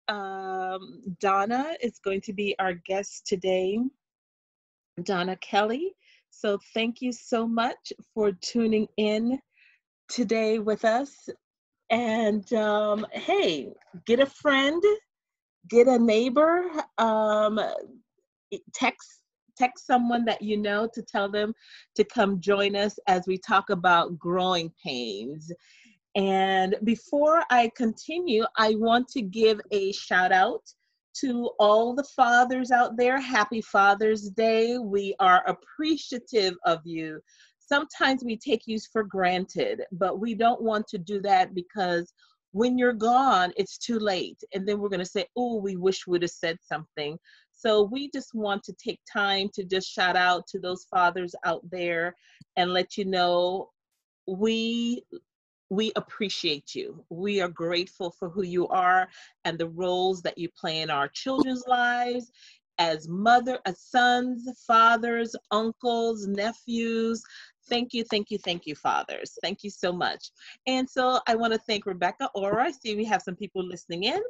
Donna is going to be our guest today, Donna Kelly. So thank you so much for tuning in today with us. And hey, get a friend, get a neighbor, text someone that you know to tell them to come join us as we talk about growing pains. And before I continue, I want to give a shout out to all the fathers out there. Happy Father's Day. We are appreciative of you. Sometimes we take you for granted, but we don't want to do that because when you're gone, it's too late. And then we're going to say, oh, we wish we'd have said something. So we just want to take time to just shout out to those fathers out there and let you know we we appreciate you. We are grateful for who you are and the roles that you play in our children's lives as sons, fathers, uncles, nephews. Thank you, fathers. Thank you so much. And so I want to thank Rebecca Ora. I see we have some people listening in.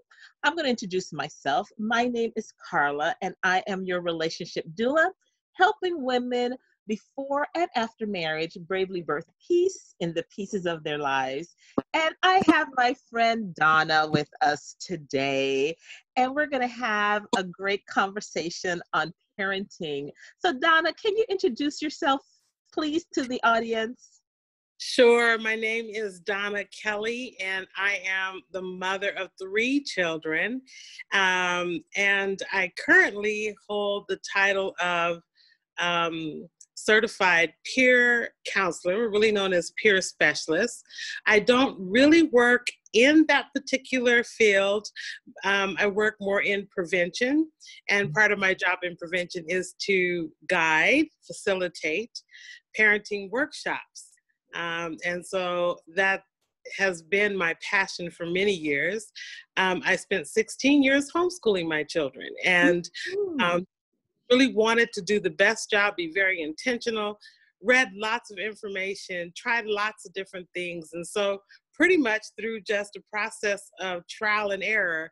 I'm going to introduce myself. My name is Carla, and I am your relationship doula, helping women before and after marriage bravely birth peace in the pieces of their lives. And I have my friend Donna with us today, and we're going to have a great conversation on parenting. So Donna, can you introduce yourself, please, to the audience? Sure. My name is Donna Kelly, and I am the mother of 3 children. And I currently hold the title of certified peer counselor, really known as peer specialist. I don't really work in that particular field. I work more in prevention, and part of my job in prevention is to guide, facilitate parenting workshops. And so that has been my passion for many years. I spent 16 years homeschooling my children, and really wanted to do the best job, be very intentional, read lots of information, tried lots of different things. And so pretty much through just a process of trial and error,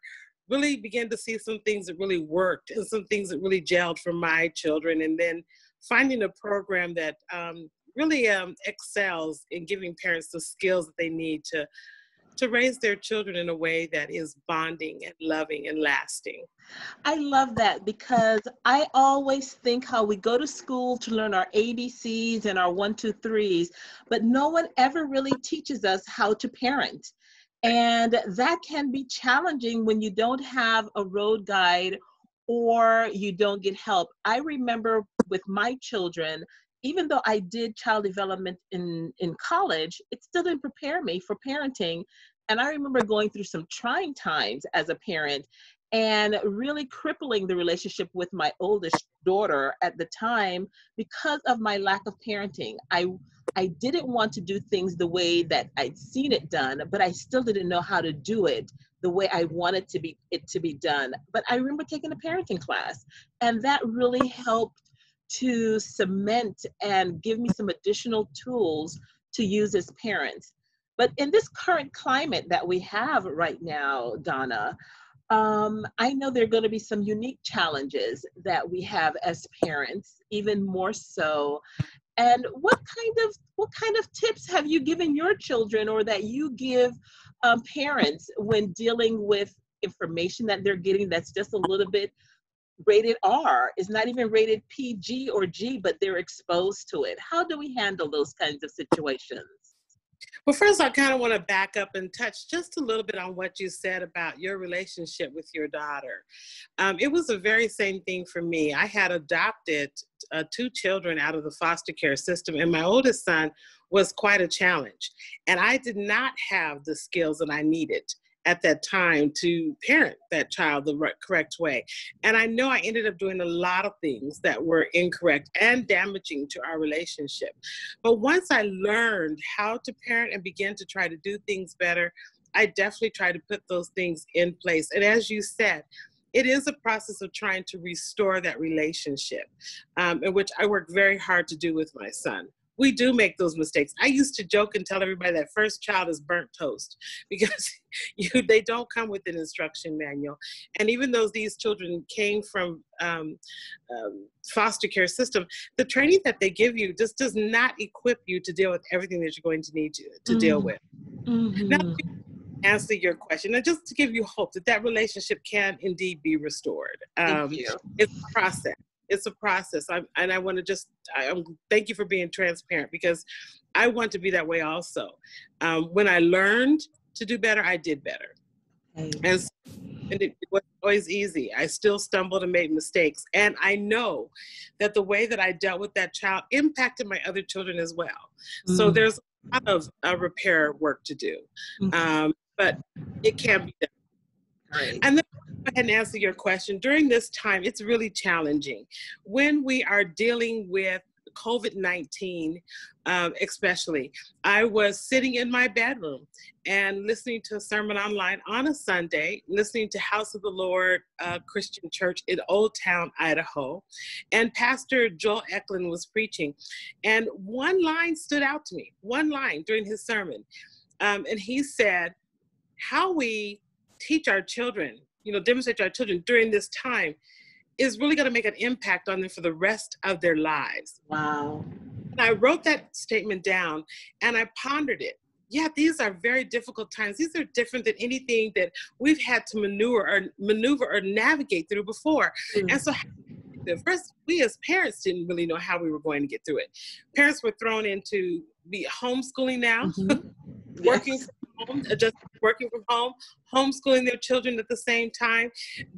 really began to see some things that really worked and some things that really gelled for my children. And then finding a program that really excels in giving parents the skills that they need to raise their children in a way that is bonding and loving and lasting. I love that because I always think how we go to school to learn our ABCs and our 1, 2, 3s, but no one ever really teaches us how to parent. And that can be challenging when you don't have a road guide or you don't get help. I remember with my children, even though I did child development in college, it still didn't prepare me for parenting. And I remember going through some trying times as a parent and really crippling the relationship with my oldest daughter at the time because of my lack of parenting. I didn't want to do things the way that I'd seen it done, but I still didn't know how to do it the way I wanted it to be done. But I remember taking a parenting class, and that really helped to cement and give me some additional tools to use as parents. But in this current climate that we have right now, Donna, I know there are going to be some unique challenges that we have as parents, even more so. And what kind of tips have you given your children, or that you give parents when dealing with information that they're getting that's just a little bit rated R, is not even rated PG or G, but they're exposed to it? How do we handle those kinds of situations? Well, first, I kind of want to back up and touch just a little bit on what you said about your relationship with your daughter. It was the very same thing for me. I had adopted 2 children out of the foster care system, and my oldest son was quite a challenge. And I did not have the skills that I needed at that time to parent that child the correct way. And I know I ended up doing a lot of things that were incorrect and damaging to our relationship. But once I learned how to parent and began to try to do things better, I definitely try to put those things in place. And as you said, it is a process of trying to restore that relationship, in which I work very hard to do with my son. we do make those mistakes. I used to joke and tell everybody that first child is burnt toast because they don't come with an instruction manual. And even though these children came from foster care system, the training that they give you just does not equip you to deal with everything that you're going to need to deal with. Now, to answer your question, and just to give you hope that that relationship can indeed be restored. Thank you. It's a process. It's a process. I want to just thank you for being transparent, because I want to be that way also. When I learned to do better, I did better. And it wasn't always easy. I still stumbled and made mistakes. And I know that the way that I dealt with that child impacted my other children as well. So there's a lot of repair work to do. But it can be done. Right. And then go ahead and answer your question. During this time, it's really challenging. When we are dealing with COVID-19, especially, I was sitting in my bedroom and listening to a sermon online on a Sunday, listening to House of the Lord Christian Church in Old Town, Idaho. And Pastor Joel Eklund was preaching. And one line stood out to me, one line during his sermon. And he said, how we teach our children, demonstrate to our children during this time is really going to make an impact on them for the rest of their lives. Wow. And I wrote that statement down and I pondered it. Yeah, these are very difficult times. These are different than anything that we've had to maneuver or navigate through before. And so first, we as parents didn't really know how we were going to get through it. Parents were thrown into the homeschooling now, working from home, just working from home, homeschooling their children at the same time,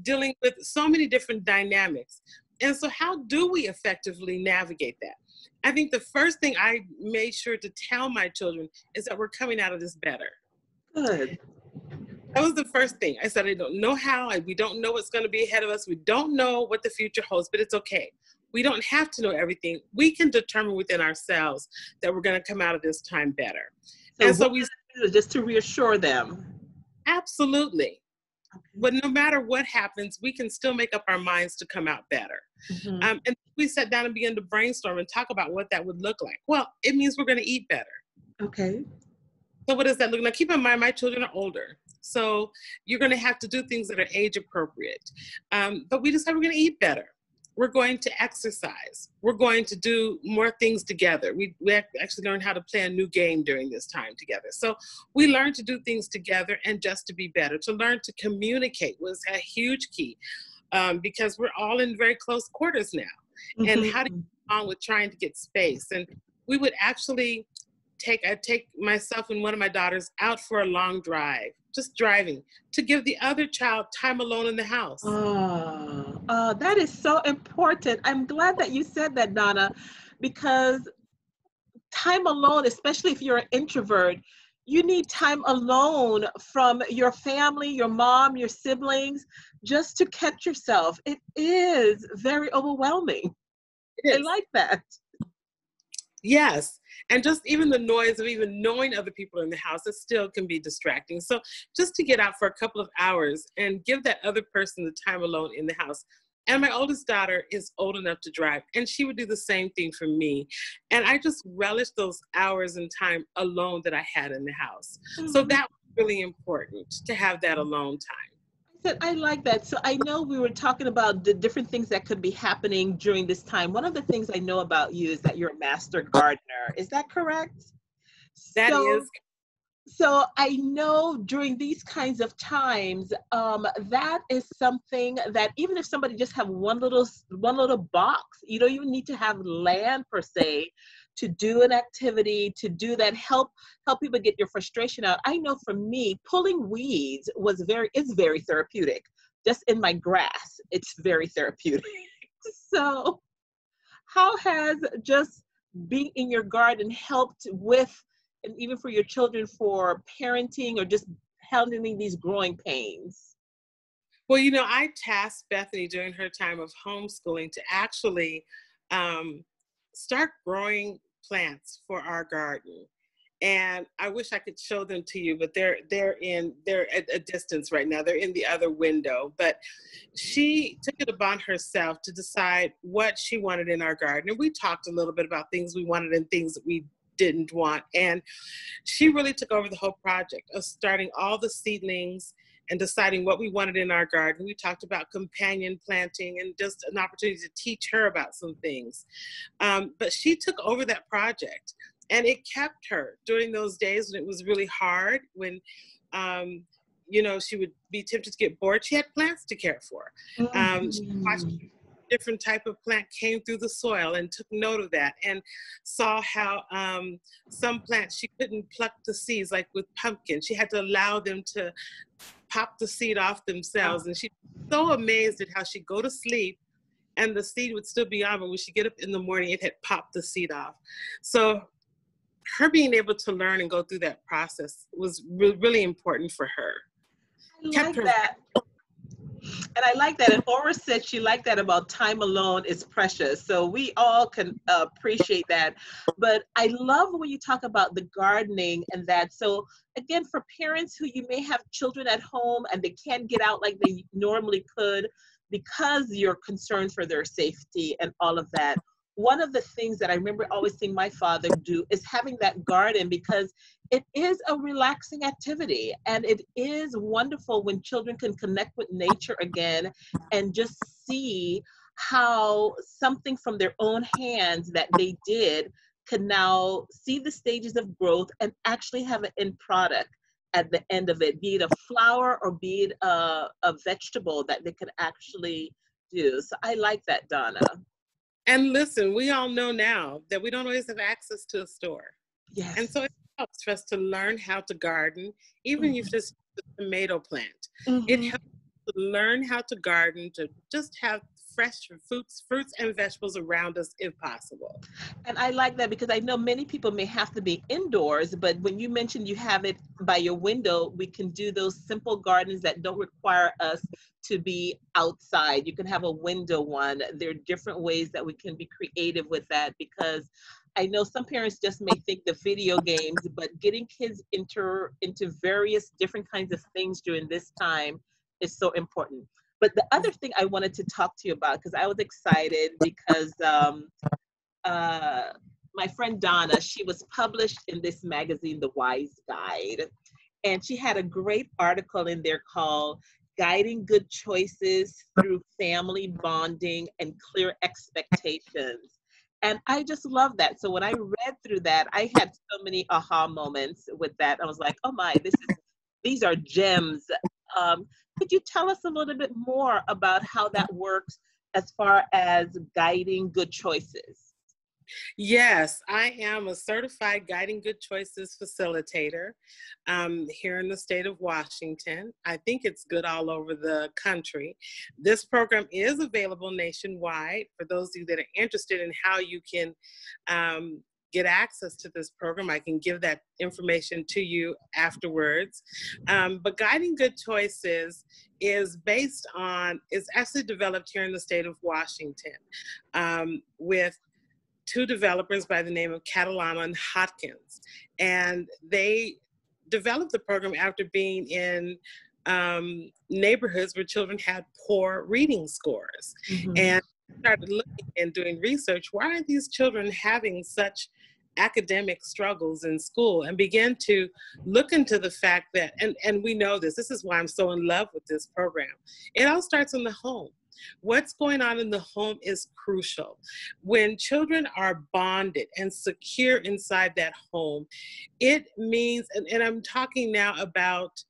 dealing with so many different dynamics. And so how do we effectively navigate that? I think the first thing I made sure to tell my children is that we're coming out of this better. Good. That was the first thing. I said, I don't know how, we don't know what's going to be ahead of us. We don't know what the future holds, but it's okay. We don't have to know everything. We can determine within ourselves that we're going to come out of this time better. So we just to reassure them. Absolutely. But no matter what happens, we can still make up our minds to come out better. And we sat down and began to brainstorm and talk about what that would look like. Well, it means we're going to eat better. Okay. So what does that look like? Now, keep in mind, my children are older. So you're going to have to do things that are age appropriate. But we decided we're going to eat better. We're going to exercise. We're going to do more things together. We actually learned how to play a new game during this time together. So we learned to do things together and just to be better. To learn to communicate was a huge key because we're all in very close quarters now. And how do you get on with trying to get space? And we would actually I'd take myself and one of my daughters out for a long drive, just driving, to give the other child time alone in the house. That is so important. I'm glad that you said that, Donna, because time alone, especially if you're an introvert, you need time alone from your family, your mom, your siblings, just to catch yourself. It is very overwhelming. I like that. Yes. And just even the noise of even knowing other people in the house, it still can be distracting. So just to get out for a couple of hours and give that other person the time alone in the house. And my oldest daughter is old enough to drive, and she would do the same thing for me. And I just relished those hours and time alone that I had in the house. So that was really important, to have that alone time. I like that. So I know we were talking about the different things that could be happening during this time. One of the things I know about you is that you're a master gardener. Is that correct? That is. So I know during these kinds of times, that is something that even if somebody just have one little box, you don't even need to have land per se to do an activity, to do that, help people get your frustration out. I know for me, pulling weeds is very therapeutic. Just in my grass, it's very therapeutic. So how has just being in your garden helped with, and even for your children, for parenting or just handling these growing pains? Well, I tasked Bethany during her time of homeschooling to actually start growing plants for our garden. and I wish I could show them to you, but they're at a distance right now. They're in the other window. But she took it upon herself to decide what she wanted in our garden. And we talked a little bit about things we wanted and things that we didn't want. And she really took over the whole project of starting all the seedlings and deciding what we wanted in our garden. We talked about companion planting and just an opportunity to teach her about some things. But she took over that project, and it kept her during those days when it was really hard, when she would be tempted to get bored. She had plants to care for. She watched different type of plant came through the soil and took note of that, and saw how some plants she couldn't pluck the seeds, like with pumpkins. She had to allow them to pop the seed off themselves. And she's so amazed at how she'd go to sleep and the seed would still be on, but when she get up in the morning, it had popped the seed off. So her being able to learn and go through that process was really important for her. I like that. And I like that. And Aura said she liked that about time alone is precious. So we all can appreciate that. But I love when you talk about the gardening and that. So again, for parents who you may have children at home and they can't get out like they normally could because you're concerned for their safety and all of that. One of the things that I remember always seeing my father do is having that garden, because it is a relaxing activity, and it is wonderful when children can connect with nature again and just see how something from their own hands that they did can now see the stages of growth and actually have an end product at the end of it, be it a flower or be it a vegetable that they could actually do. So I like that, Donna. And listen, we all know now that we don't always have access to a store. Yes. And so it helps for us to learn how to garden, even if it's a tomato plant. It helps to learn how to garden, to just have fresh fruits and vegetables around us if possible. And I like that, because I know many people may have to be indoors, but when you mentioned you have it by your window, we can do those simple gardens that don't require us to be outside. You can have a window one. There are different ways that we can be creative with that, because I know some parents just may think the video games, but getting kids into various different kinds of things during this time is so important. But the other thing I wanted to talk to you about, because I was excited because my friend Donna, she was published in this magazine, The Wise Guide, and she had a great article in there called Guiding Good Choices Through Family Bonding and Clear Expectations. And I just love that. So when I read through that, I had so many aha moments with that. I was like, oh my, these are gems. Could you tell us a little bit more about how that works as far as guiding good choices? Yes, I am a certified Guiding Good Choices facilitator here in the state of Washington. I think it's good all over the country. This program is available nationwide for those of you that are interested in how you can get access to this program. I can give that information to you afterwards. But Guiding Good Choices is actually developed here in the state of Washington with two developers by the name of Carla and Hopkins. And they developed the program after being in neighborhoods where children had poor reading scores. And started looking and doing research. Why are these children having such academic struggles in school? And began to look into the fact that, and we know this is why I'm so in love with this program. It all starts in the home. What's going on in the home is crucial. When children are bonded and secure inside that home, it means, and I'm talking now about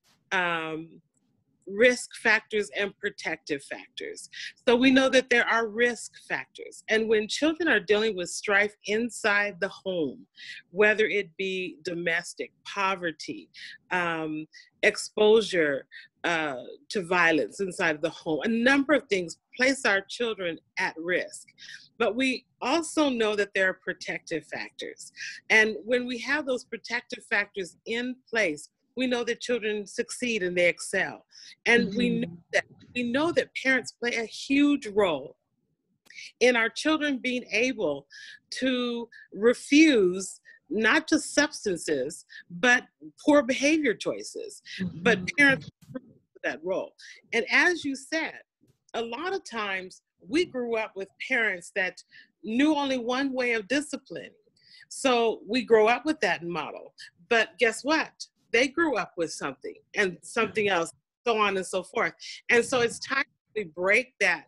risk factors and protective factors. So we know that there are risk factors. And when children are dealing with strife inside the home, whether it be domestic, poverty, exposure to violence inside of the home, a number of things place our children at risk. But we also know that there are protective factors. And when we have those protective factors in place, we know that children succeed and they excel. And we know that parents play a huge role in our children being able to refuse not just substances, but poor behavior choices. But parents play that role. And as you said, a lot of times we grew up with parents that knew only one way of disciplining. So we grow up with that model. But guess what? They grew up with something and something else, so on and so forth. And so it's time to break that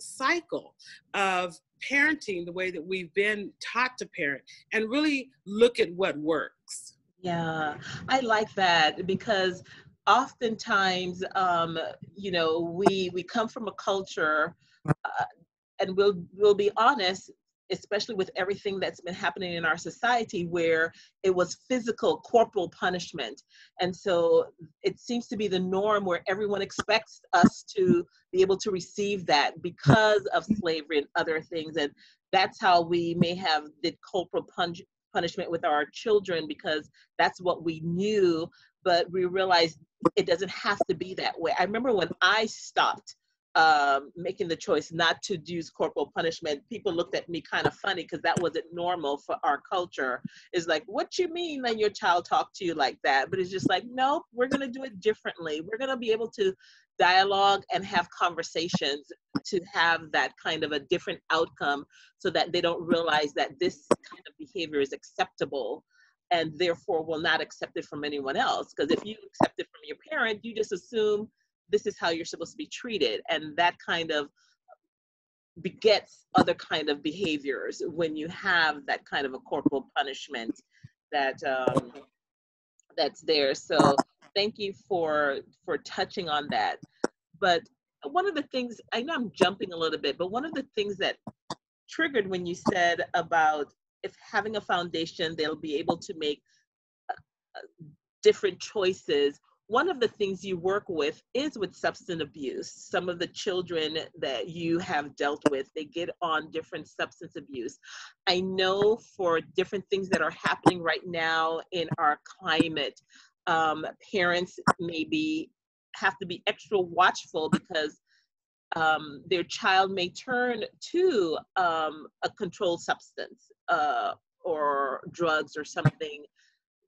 cycle of parenting the way that we've been taught to parent and really look at what works. Yeah, I like that because oftentimes, we come from a culture, uh, and we'll be honest, especially with everything that's been happening in our society, where it was physical, corporal punishment, and so it seems to be the norm where everyone expects us to be able to receive that because of slavery and other things, and that's how we may have did corporal punishment with our children because that's what we knew, but we realized it doesn't have to be that way. I remember when I stopped making the choice not to use corporal punishment, people looked at me kind of funny because that wasn't normal for our culture. It's like, what you mean when your child talk to you like that? But it's just like, nope, we're going to do it differently. We're going to be able to dialogue and have conversations to have that kind of a different outcome so that they don't realize that this kind of behavior is acceptable and therefore will not accept it from anyone else. Because if you accept it from your parent, you just assume this is how you're supposed to be treated. And that kind of begets other kind of behaviors when you have that kind of a corporal punishment that that's there. So thank you for touching on that. But one of the things, I know I'm jumping a little bit, but one of the things that triggered when you said about if having a foundation, they'll be able to make different choices. One of the things you work with is with substance abuse. Some of the children that you have dealt with, they get on different substance abuse. I know for different things that are happening right now in our climate, parents maybe have to be extra watchful because their child may turn to a controlled substance or drugs or something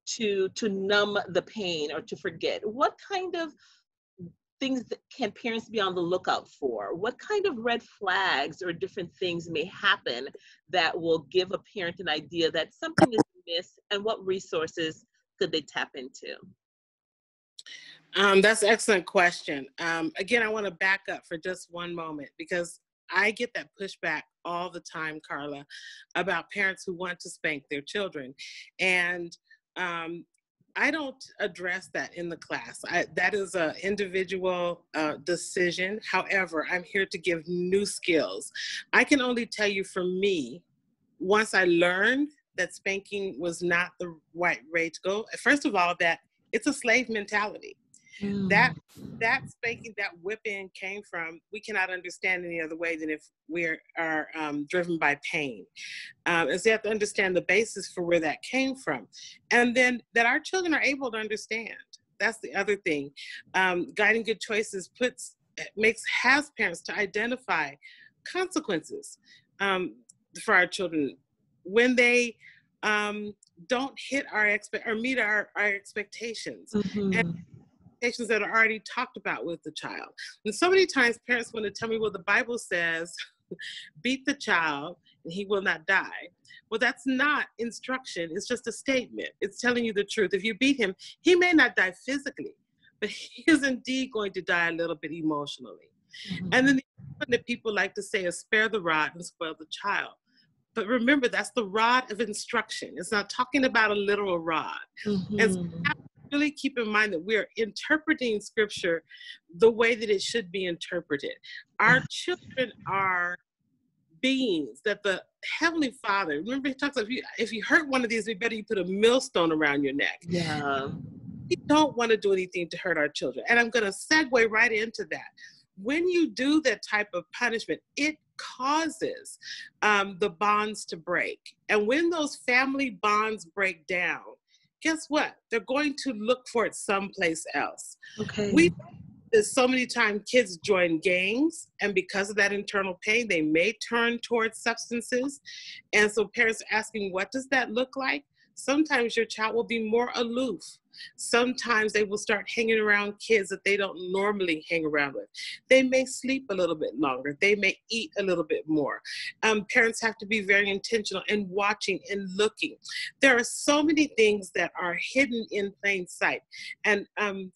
to numb the pain or to forget. What kind of things can parents be on the lookout for? What kind of red flags or different things may happen that will give a parent an idea that something is amiss, and what resources could they tap into? That's an excellent question. Again, I want to back up for just one moment because I get that pushback all the time, Carla, about parents who want to spank their children. And I don't address that in the class. That is an individual decision. However, I'm here to give new skills. I can only tell you for me, once I learned that spanking was not the right way to go, first of all, that it's a slave mentality. That spanking, that whipping came from, we cannot understand any other way than if we are driven by pain. And so you have to understand the basis for where that came from. And then that our children are able to understand. That's the other thing. Guiding Good Choices has parents to identify consequences for our children when they don't hit or meet our expectations. Mm-hmm. And that are already talked about with the child. And so many times parents want to tell me, well, the Bible says, beat the child and he will not die. Well, that's not instruction. It's just a statement. It's telling you the truth. If you beat him, he may not die physically, but he is indeed going to die a little bit emotionally. Mm-hmm. And then the other one that people like to say is spare the rod and spoil the child. But remember, that's the rod of instruction. It's not talking about a literal rod. Mm-hmm. And so really keep in mind that we're interpreting scripture the way that it should be interpreted. Our children are beings that the Heavenly Father, remember he talks about if you hurt one of these, we better you put a millstone around your neck. Yeah. We don't want to do anything to hurt our children. And I'm going to segue right into that. When you do that type of punishment, it causes the bonds to break. And when those family bonds break down, guess what? They're going to look for it someplace else. Okay. There's so many times kids join gangs, and because of that internal pain, they may turn towards substances. And so parents are asking, what does that look like? Sometimes your child will be more aloof. Sometimes they will start hanging around kids that they don't normally hang around with. They may sleep a little bit longer. They may eat a little bit more. Parents have to be very intentional in watching and looking. There are so many things that are hidden in plain sight. And I'm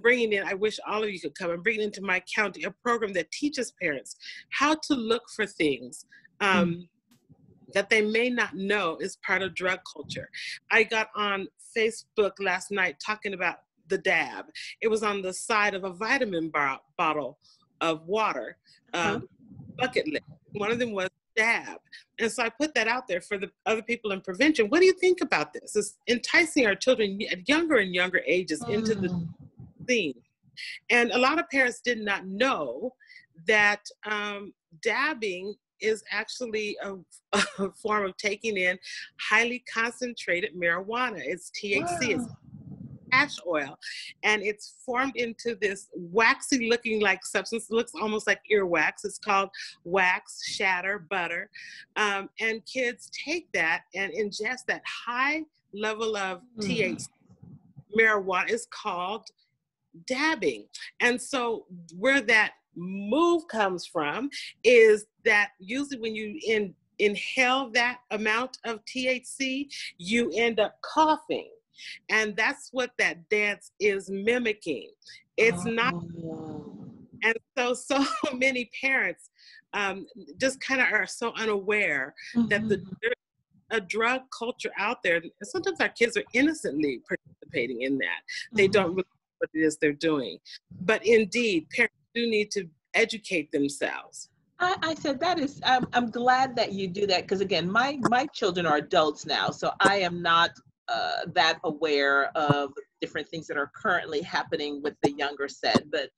bringing in, I wish all of you could come, I'm bringing into my county a program that teaches parents how to look for things that they may not know is part of drug culture. I got on Facebook last night talking about the dab. It was on the side of a vitamin bottle of water, bucket list. One of them was dab. And so I put that out there for the other people in prevention. What do you think about this? It's enticing our children at younger and younger ages into the scene. And a lot of parents did not know that dabbing is actually a form of taking in highly concentrated marijuana. It's THC, it's hash oil, and it's formed into this waxy looking like substance. It looks almost like earwax. It's called wax, shatter, butter. And kids take that and ingest that high level of THC marijuana. Is called dabbing. And so where that move comes from is that usually when you inhale that amount of THC, you end up coughing. And that's what that dance is mimicking. It's not. And so many parents just kind of are so unaware that there's a drug culture out there. And sometimes our kids are innocently participating in that. They don't really what it is they're doing. But indeed, parents do need to educate themselves. I said that is, I'm glad that you do that, because again, my children are adults now, so I am not that aware of different things that are currently happening with the younger set. But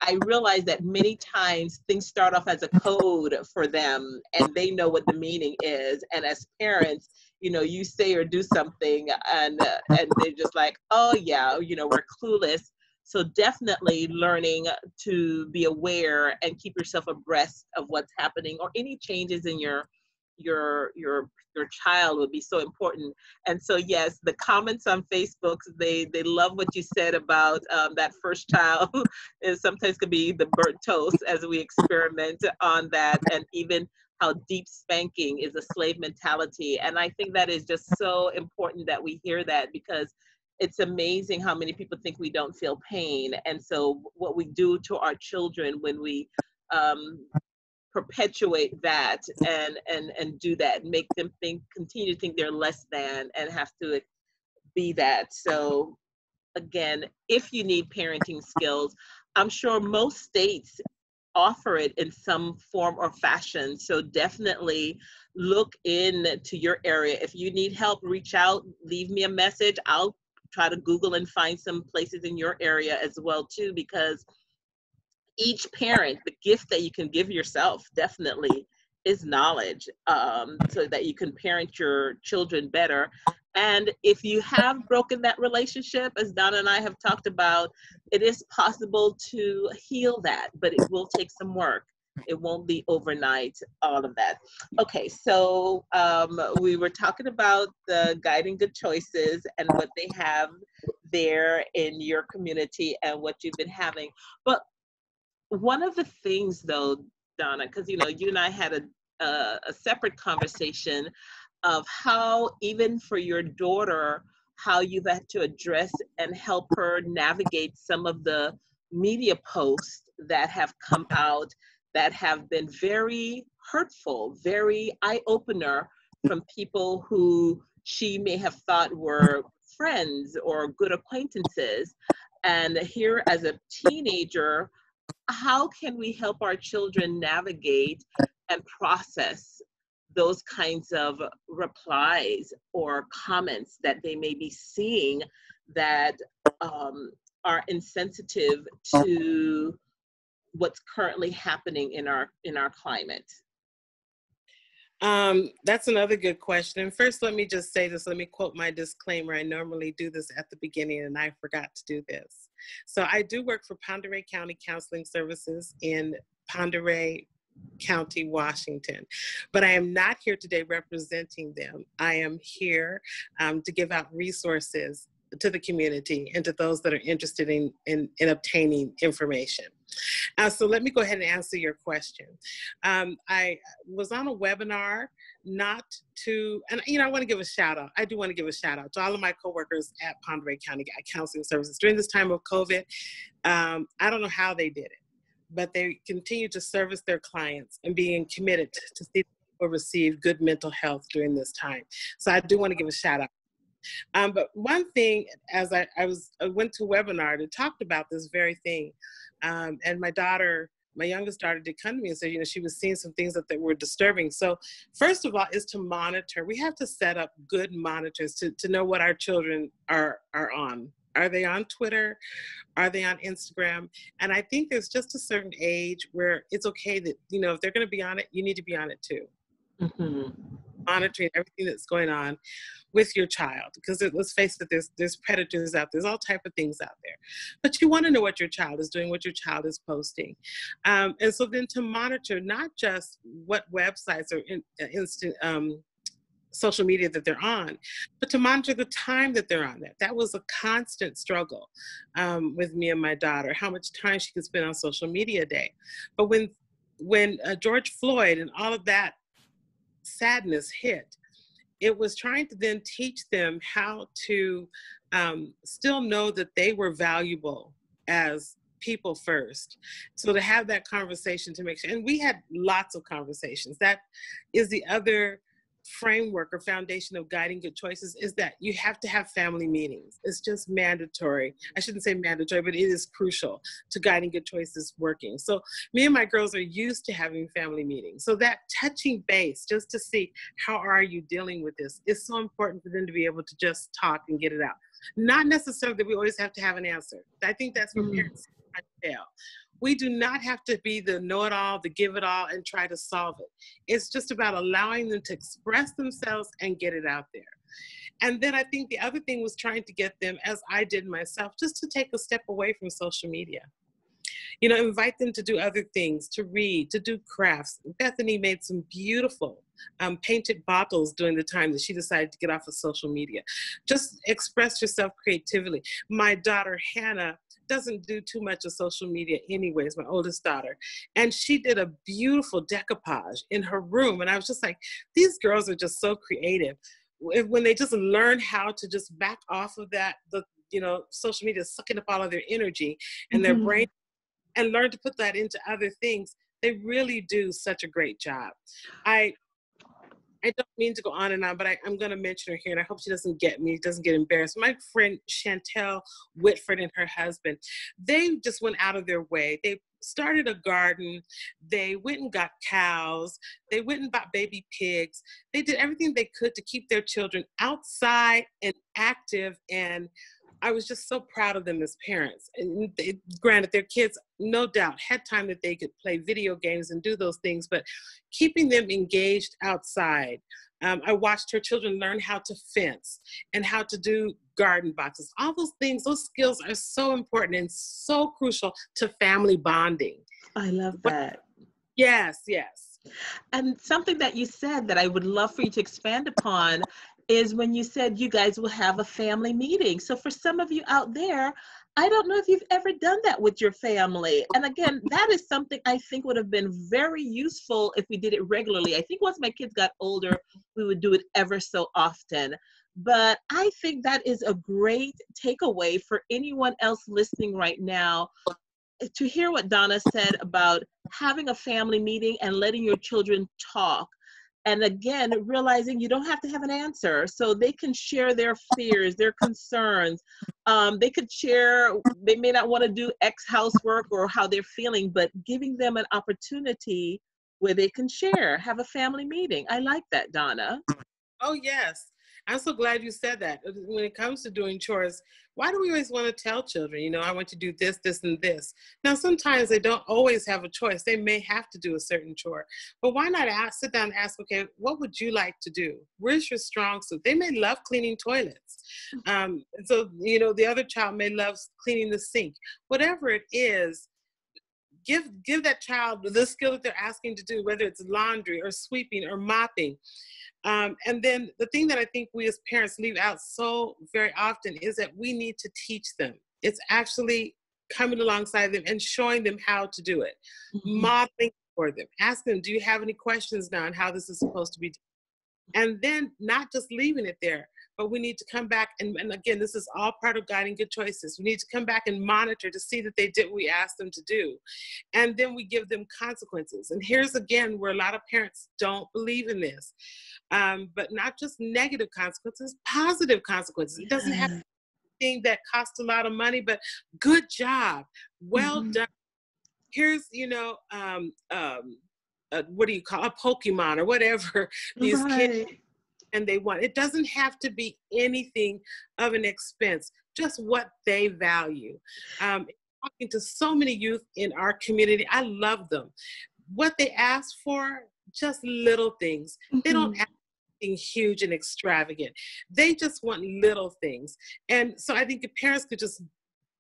I realize that many times things start off as a code for them, and they know what the meaning is. And as parents, you say or do something, and they're just like, oh yeah, we're clueless. So definitely learning to be aware and keep yourself abreast of what's happening, or any changes in your child would be so important. And so yes, the comments on Facebook, they love what you said about that first child. It sometimes could be the burnt toast as we experiment on that, and even how deep spanking is a slave mentality. And I think that is just so important that we hear that, because it's amazing how many people think we don't feel pain. And so what we do to our children when we perpetuate that and do that, make them continue to think they're less than and have to be that. So again, if you need parenting skills, I'm sure most states offer it in some form or fashion. So definitely look into your area. If you need help, reach out, leave me a message. I'll try to Google and find some places in your area as well too, because each parent, the gift that you can give yourself definitely is knowledge, so that you can parent your children better. And if you have broken that relationship, as Donna and I have talked about, it is possible to heal that, but it will take some work. It won't be overnight, all of that. Okay, so we were talking about the Guiding Good Choices and what they have there in your community and what you've been having. But one of the things though, Donna, because you and I had a separate conversation of how, even for your daughter, how you've had to address and help her navigate some of the media posts that have come out that have been very hurtful, very eye-opener, from people who she may have thought were friends or good acquaintances. And here as a teenager, how can we help our children navigate and process those kinds of replies or comments that they may be seeing that are insensitive to what's currently happening in our climate? That's another good question. First, let me just say this. Let me quote my disclaimer. I normally do this at the beginning, and I forgot to do this. So I do work for Pend Oreille County Counseling Services in Pend Oreille, County, Washington. But I am not here today representing them. I am here to give out resources to the community and to those that are interested in obtaining information. So let me go ahead and answer your question. I was on a webinar not to, and I want to give a shout out. I do want to give a shout out to all of my coworkers at Ponderay County Counseling Services during this time of COVID. I don't know how they did it, but they continue to service their clients and being committed to see people receive good mental health during this time. So I do want to give a shout out. But one thing, as I went to a webinar that talked about this very thing, and my youngest daughter did come to me and said, she was seeing some things that were disturbing. So first of all is to monitor. We have to set up good monitors to know what our children are on. Are they on Twitter? Are they on Instagram? And I think there's just a certain age where it's okay that, if they're going to be on it, you need to be on it too. Mm-hmm. Monitoring everything that's going on with your child, because let's face it, there's predators out there, there's all type of things out there, but you want to know what your child is doing, what your child is posting, and so then to monitor not just what websites or instant social media that they're on, but to monitor the time that they're on that. That was a constant struggle with me and my daughter, how much time she could spend on social media a day. But when George Floyd and all of that sadness hit, it was trying to then teach them how to still know that they were valuable as people first. So to have that conversation to make sure, and we had lots of conversations. That is the other framework or foundation of guiding good choices, is that you have to have family meetings. It's just mandatory. I shouldn't say mandatory, but it is crucial to guiding good choices working. So me and my girls are used to having family meetings. So that touching base, just to see how are you dealing with this, is so important for them to be able to just talk and get it out. Not necessarily that we always have to have an answer. I think that's what parents fail. We do not have to be the know-it-all, the give-it-all, and try to solve it. It's just about allowing them to express themselves and get it out there. And then I think the other thing was trying to get them, as I did myself, just to take a step away from social media. Invite them to do other things, to read, to do crafts. Bethany made some beautiful painted bottles during the time that she decided to get off of social media. Just express yourself creatively. My daughter, Hannah, doesn't do too much of social media anyways, my oldest daughter. And she did a beautiful decoupage in her room. And I was just like, these girls are just so creative. When they just learn how to just back off of that, social media is sucking up all of their energy and their brain, and learn to put that into other things, they really do such a great job. I don't mean to go on and on, but I'm going to mention her here, and I hope she doesn't get embarrassed. My friend Chantel Whitford and her husband, they just went out of their way. They started a garden. They went and got cows. They went and bought baby pigs. They did everything they could to keep their children outside and active, and I was just so proud of them as parents. And granted, their kids, no doubt, had time that they could play video games and do those things, but keeping them engaged outside. I watched her children learn how to fence and how to do garden boxes. All those things, those skills are so important and so crucial to family bonding. I love that. Yes. And something that you said that I would love for you to expand upon is when you said you guys will have a family meeting. So for some of you out there, I don't know if you've ever done that with your family. And again, that is something I think would have been very useful if we did it regularly. I think once my kids got older, we would do it ever so often. But I think that is a great takeaway for anyone else listening right now, to hear what Donna said about having a family meeting and letting your children talk. And again, realizing you don't have to have an answer, so they can share their fears, their concerns. They could share, they may not want to do X housework or how they're feeling, but giving them an opportunity where they can share, have a family meeting. I like that, Donna. Oh, yes. I'm so glad you said that. When it comes to doing chores, why do we always want to tell children, I want to do this, this, and this? Now, sometimes they don't always have a choice. They may have to do a certain chore. But why not sit down and ask, okay, what would you like to do? Where's your strong suit? They may love cleaning toilets. So, the other child may love cleaning the sink. Whatever it is, give that child the skill that they're asking to do, whether it's laundry or sweeping or mopping. And then the thing that I think we as parents leave out so very often is that we need to teach them. It's actually coming alongside them and showing them how to do it, modeling for them, asking them, do you have any questions now on how this is supposed to be done? And then not just leaving it there, but we need to come back and again, this is all part of guiding good choices. We need to come back and monitor to see that they did what we asked them to do. And then we give them consequences. And here's again where a lot of parents don't believe in this. But not just negative consequences, positive consequences. It doesn't have to be anything that costs a lot of money, but good job, well done. Here's, what do you call a Pokemon or whatever these kids and they want. It doesn't have to be anything of an expense, just what they value. Talking to so many youth in our community, I love them. What they ask for, just little things. They don't ask anything huge and extravagant. They just want little things. And so I think if parents could just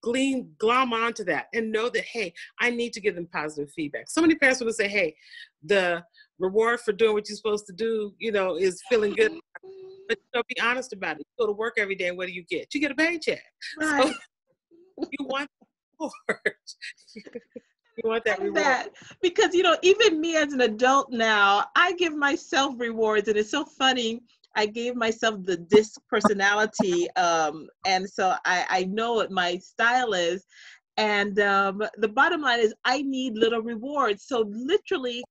glom onto that and know that, hey, I need to give them positive feedback. So many parents want to say, hey, the reward for doing what you're supposed to do, is feeling good. But be honest about it. You go to work every day and what do you get? You get a paycheck. Right. So you want reward. You want that reward. Because, even me as an adult now, I give myself rewards. And it's so funny. I gave myself the disc personality. And so I know what my style is. And the bottom line is I need little rewards. So literally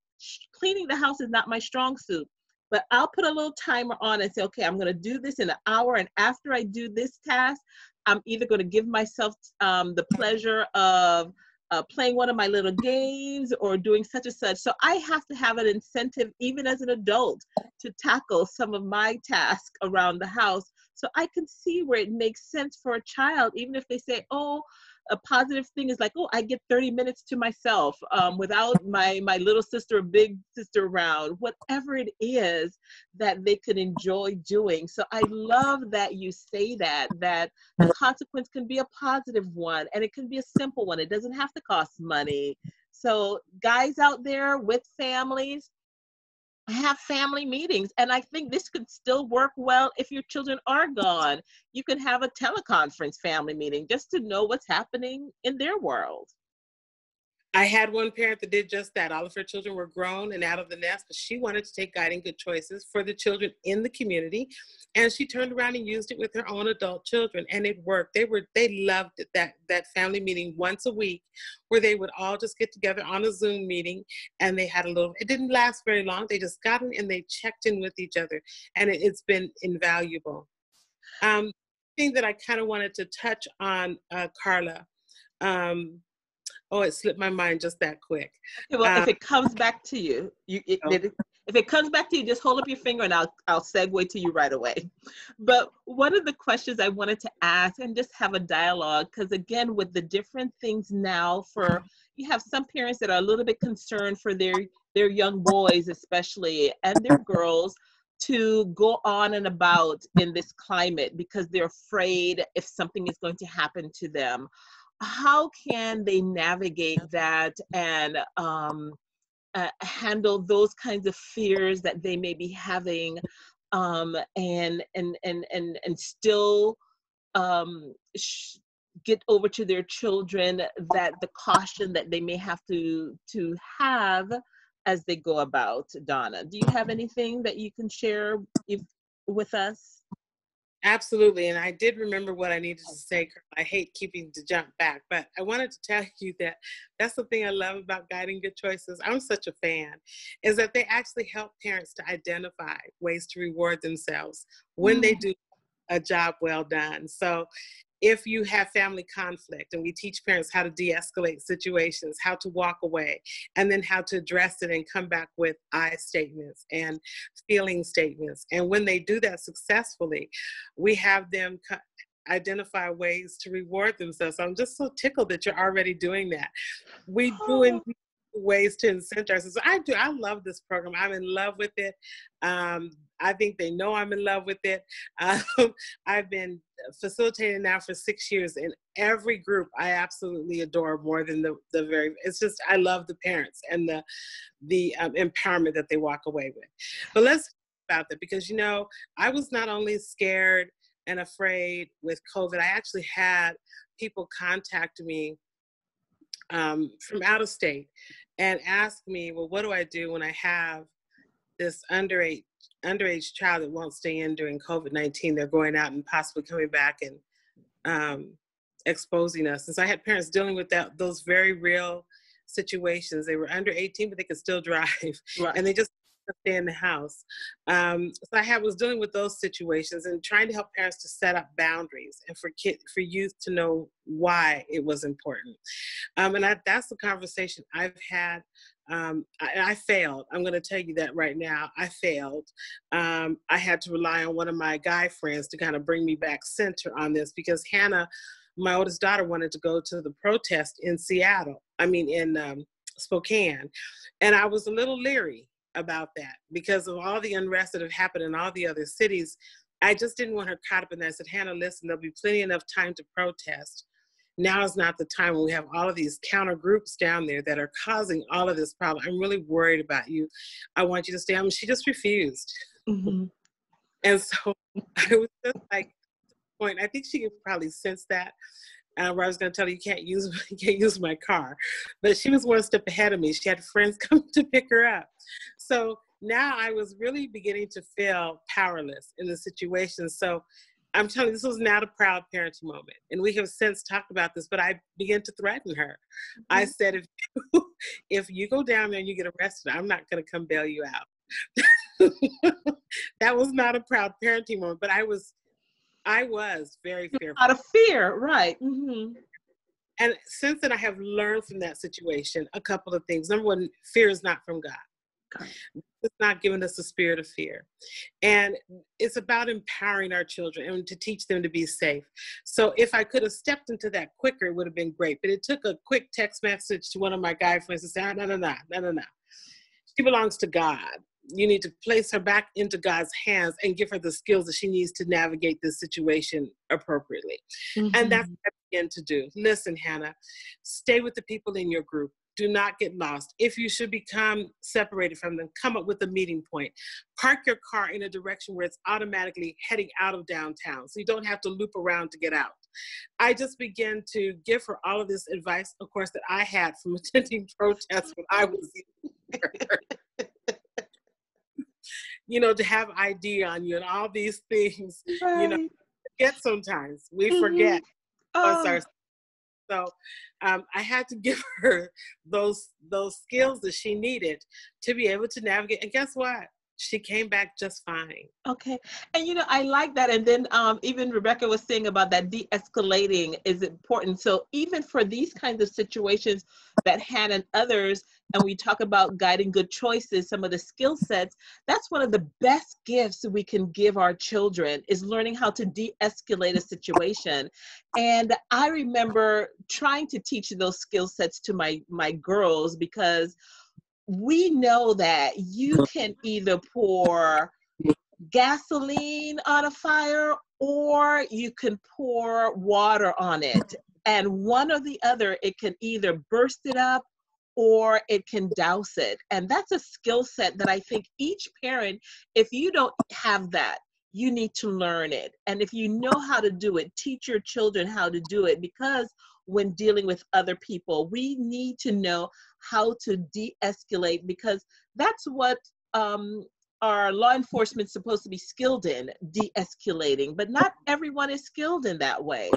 cleaning the house is not my strong suit. But I'll put a little timer on and say, okay, I'm going to do this in an hour. And after I do this task, I'm either going to give myself the pleasure of playing one of my little games or doing such and such. So I have to have an incentive, even as an adult, to tackle some of my tasks around the house. So I can see where it makes sense for a child, even if they say, oh, a positive thing is like, oh, I get 30 minutes to myself without my little sister or big sister around, whatever it is that they could enjoy doing. So I love that you say that the consequence can be a positive one and it can be a simple one. It doesn't have to cost money. So guys out there with families, have family meetings. And I think this could still work well if your children are gone. You can have a teleconference family meeting just to know what's happening in their world. I had one parent that did just that. All of her children were grown and out of the nest, but she wanted to take guiding good choices for the children in the community. And she turned around and used it with her own adult children, and it worked. They loved it, that family meeting once a week where they would all just get together on a Zoom meeting, and they had it didn't last very long. They just got in and they checked in with each other, and it's been invaluable. Thing that I kind of wanted to touch on, Carla, it slipped my mind just that quick. Okay, well, if it comes back to you, if it comes back to you, just hold up your finger and I'll segue to you right away. But one of the questions I wanted to ask and just have a dialogue, because again, with the different things now you have some parents that are a little bit concerned for their young boys, especially, and their girls, to go on and about in this climate because they're afraid if something is going to happen to them. How can they navigate that and handle those kinds of fears that they may be having, and still get over to their children that the caution that they may have to have as they go about? Donna, do you have anything that you can share with us? Absolutely. And I did remember what I needed to say. I hate keeping to jump back, but I wanted to tell you that that's the thing I love about Guiding Good Choices. I'm such a fan, is that they actually help parents to identify ways to reward themselves when they do a job well done. So if you have family conflict, and we teach parents how to de-escalate situations, how to walk away, and then how to address it and come back with I statements and feeling statements. And when they do that successfully, we have them identify ways to reward themselves. I'm just so tickled that you're already doing that. We do ways to incentivize. So I love this program. I'm in love with it. I think they know I'm in love with it. Um, I've been facilitating now for 6 years, and every group I absolutely adore more than it's just, I love the parents and the empowerment that they walk away with. But let's talk about that, because, I was not only scared and afraid with COVID, I actually had people contact me from out of state and ask me, well, what do I do when I have this underage child that won't stay in during COVID-19? They're going out and possibly coming back and exposing us. And so I had parents dealing with those very real situations. They were under 18, but they could still drive. Right. And they just stay in the house. So I was dealing with those situations and trying to help parents to set up boundaries and for youth to know why it was important. And that's the conversation I've had. I failed. I'm going to tell you that right now. I failed. I had to rely on one of my guy friends to kind of bring me back center on this, because Hannah, my oldest daughter, wanted to go to the protest in Spokane. And I was a little leery about that because of all the unrest that have happened in all the other cities. I just didn't want her caught up in that. I said, Hannah, listen, there'll be plenty enough time to protest. Now is not the time when we have all of these counter groups down there that are causing all of this problem. I'm really worried about you. I want you to stay home. She just refused. Mm-hmm. And so I was just like, point. I think she could probably sense that. Where I was going to tell her, you can't use my car. But she was one step ahead of me. She had friends come to pick her up. So now I was really beginning to feel powerless in the situation. So I'm telling you, this was not a proud parenting moment. And we have since talked about this, but I began to threaten her. Mm-hmm. I said, if you go down there and you get arrested, I'm not going to come bail you out. That was not a proud parenting moment, but I was very fearful. Out of fear, right. Mm-hmm. And since then, I have learned from that situation a couple of things. Number one, fear is not from God. It's not giving us a spirit of fear. And it's about empowering our children and to teach them to be safe. So if I could have stepped into that quicker, it would have been great. But it took a quick text message to one of my guy friends to say, no. She belongs to God. You need to place her back into God's hands and give her the skills that she needs to navigate this situation appropriately. Mm-hmm. And that's what I began to do. Listen, Hannah, stay with the people in your group. Do not get lost. If you should become separated from them, come up with a meeting point. Park your car in a direction where it's automatically heading out of downtown, so you don't have to loop around to get out. I just began to give her all of this advice, of course, that I had from attending protests when I was to have ID on you and all these things, right. Forget sometimes. We forget. So I had to give her those skills that she needed to be able to navigate. And guess what? She came back just fine. Okay. And, I like that. And then even Rebecca was saying about that de-escalating is important. So even for these kinds of situations that Hannah and others, and we talk about guiding good choices, some of the skill sets, that's one of the best gifts we can give our children is learning how to de-escalate a situation. And I remember trying to teach those skill sets to my girls, because we know that you can either pour gasoline on a fire or you can pour water on it. And one or the other, it can either burst it up or it can douse it. And that's a skill set that I think each parent, if you don't have that, you need to learn it. And if you know how to do it, teach your children how to do it, because when dealing with other people, we need to know how to de-escalate, because that's what our law enforcement is supposed to be skilled in, de-escalating, but not everyone is skilled in that way.